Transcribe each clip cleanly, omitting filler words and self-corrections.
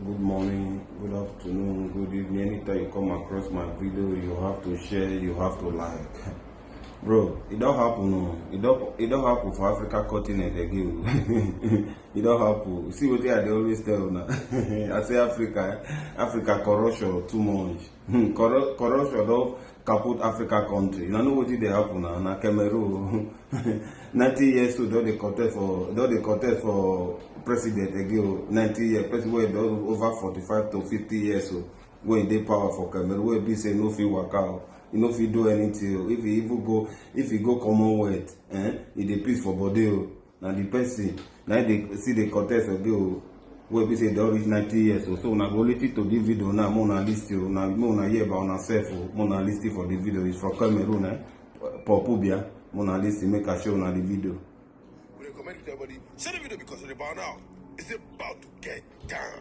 Good morning, good afternoon, good evening. Anytime you come across my video, you have to share, you have to like. Bro, it don't happen, no. It don't happen for Africa continent again. It don't happen. See what they always tell now. I say Africa corruption too much. Corruption don't kaput Africa country. You know what they happen now? Na Cameroon. 90 years old, don't they contest for president again. 90 years, president over 45 to 50 years old. When they power for Cameroon, where be say no fit work out. You know if you do anything. If you go Commonwealth, it dey peace for body. Now the person, now they see the contest again. Where be say they reach 90 years old. So now go listen to this video now. More list you. Now more hear about yourself. More list for the video. It's from Cameroon, Popubia. More list make a show now the video. We recommend to everybody share the video because of the bar now. It's about to get down.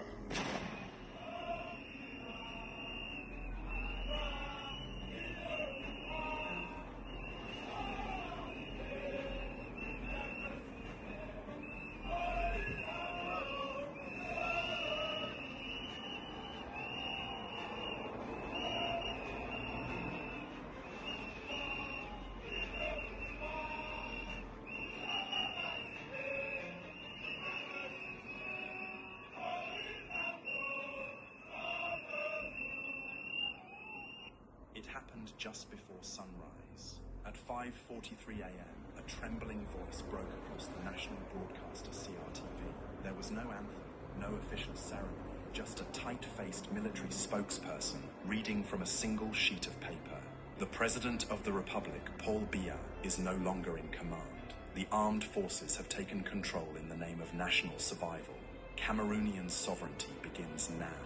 It happened just before sunrise. At 5:43 a.m., a trembling voice broke across the national broadcaster CRTV. There was no anthem, no official ceremony, just a tight-faced military spokesperson reading from a single sheet of paper. The President of the Republic, Paul Biya, is no longer in command. The armed forces have taken control in the name of national survival. Cameroonian sovereignty begins now.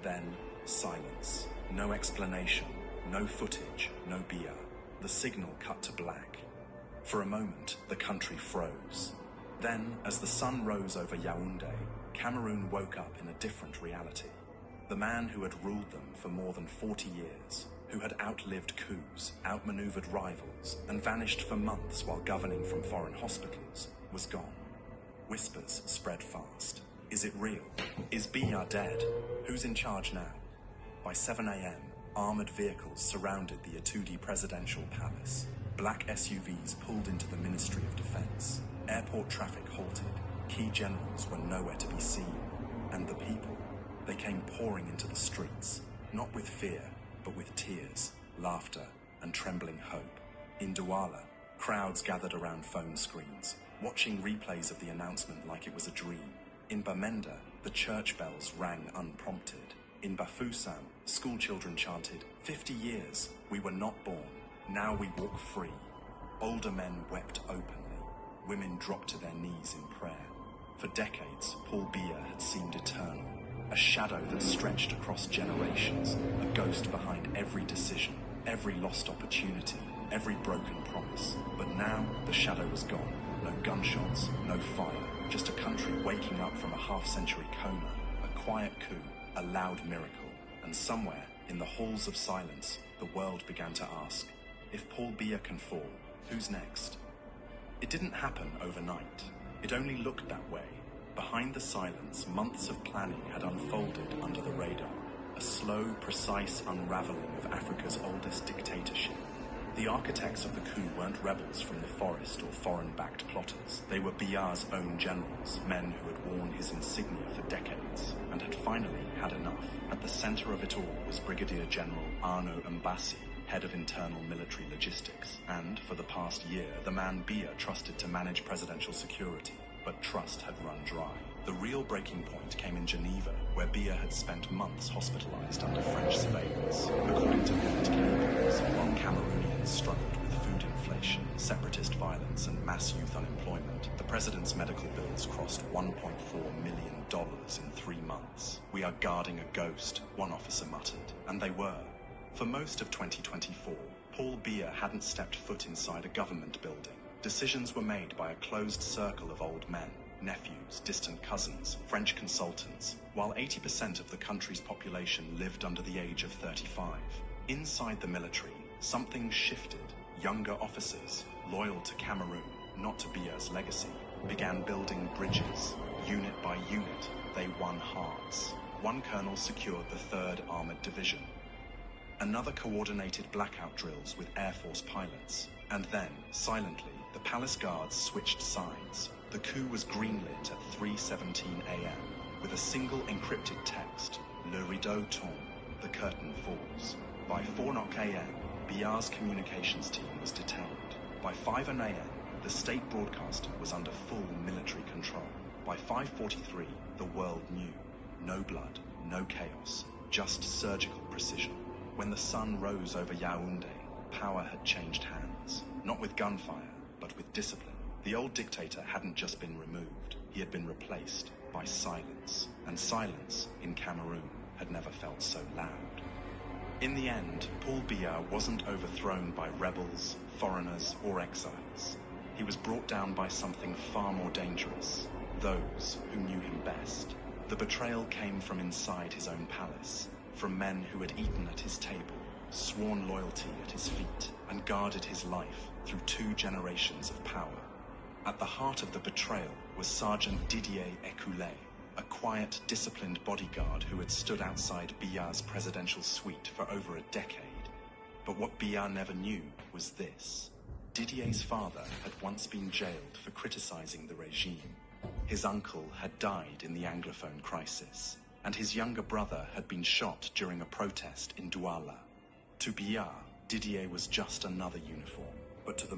Then, silence. No explanation. No footage, no biya. The signal cut to black. For a moment, the country froze. Then, as the sun rose over Yaoundé, Cameroon woke up in a different reality. The man who had ruled them for more than 40 years, who had outlived coups, outmaneuvered rivals, and vanished for months while governing from foreign hospitals, was gone. Whispers spread fast. Is it real? Is Biya dead? Who's in charge now? By 7 a.m., armored vehicles surrounded the Atudi presidential palace. Black SUVs pulled into the Ministry of Defense. Airport traffic halted. Key generals were nowhere to be seen. And the people, they came pouring into the streets, not with fear, but with tears, laughter, and trembling hope. In Douala, crowds gathered around phone screens, watching replays of the announcement like it was a dream. In Bamenda, the church bells rang unprompted. In Bafoussam, schoolchildren chanted, 50 years, we were not born, now we walk free. Older men wept openly. Women dropped to their knees in prayer. For decades, Paul Biya had seemed eternal, a shadow that stretched across generations, a ghost behind every decision, every lost opportunity, every broken promise. But now, the shadow was gone. No gunshots, no fire, just a country waking up from a half-century coma, a quiet coup, a loud miracle. And somewhere, in the halls of silence, the world began to ask, if Paul Biya can fall, who's next? It didn't happen overnight. It only looked that way. Behind the silence, months of planning had unfolded under the radar. A slow, precise unraveling of Africa's oldest dictatorship. The architects of the coup weren't rebels from the forest or foreign-backed plotters. They were Biya's own generals, men who had worn his insignia for decades, and had finally had enough. At the center of it all was Brigadier General Arnaud Mbassi, head of internal military logistics, and, for the past year, the man Biya trusted to manage presidential security. But trust had run dry. The real breaking point came in Geneva, where Biya had spent months hospitalized under French surveillance. According to military reports, while Cameroonians struggled with food inflation, separatist violence, and mass youth unemployment, the president's medical bills crossed $1.4 million in 3 months. We are guarding a ghost, one officer muttered. And they were. For most of 2024, Paul Biya hadn't stepped foot inside a government building. Decisions were made by a closed circle of old men, nephews, distant cousins, French consultants, while 80% of the country's population lived under the age of 35. Inside the military, something shifted. Younger officers, loyal to Cameroon, not to Biya's legacy, began building bridges. Unit by unit, they won hearts. one colonel secured the 3rd Armored Division. Another coordinated blackout drills with Air Force pilots. And then, silently, the palace guards switched sides. The coup was greenlit at 3:17 a.m. with a single encrypted text, Le rideau tombe, the curtain falls. By 4 a.m., Biya's communications team was detained. By 5 a.m., the state broadcaster was under full military control. By 5:43, the world knew. No blood, no chaos, just surgical precision. When the sun rose over Yaoundé, power had changed hands. Not with gunfire, but with discipline. The old dictator hadn't just been removed, he had been replaced by silence. And silence, in Cameroon, had never felt so loud. In the end, Paul Biya wasn't overthrown by rebels, foreigners, or exiles. He was brought down by something far more dangerous, those who knew him best. The betrayal came from inside his own palace, from men who had eaten at his table, sworn loyalty at his feet, and guarded his life through 2 generations of power. At the heart of the betrayal was Sergeant Didier Ecoulé, a quiet, disciplined bodyguard who had stood outside Biya's presidential suite for over a decade. But what Biya never knew was this. Didier's father had once been jailed for criticizing the regime. His uncle had died in the Anglophone crisis, and his younger brother had been shot during a protest in Douala. To Biya, Didier was just another uniform, but to the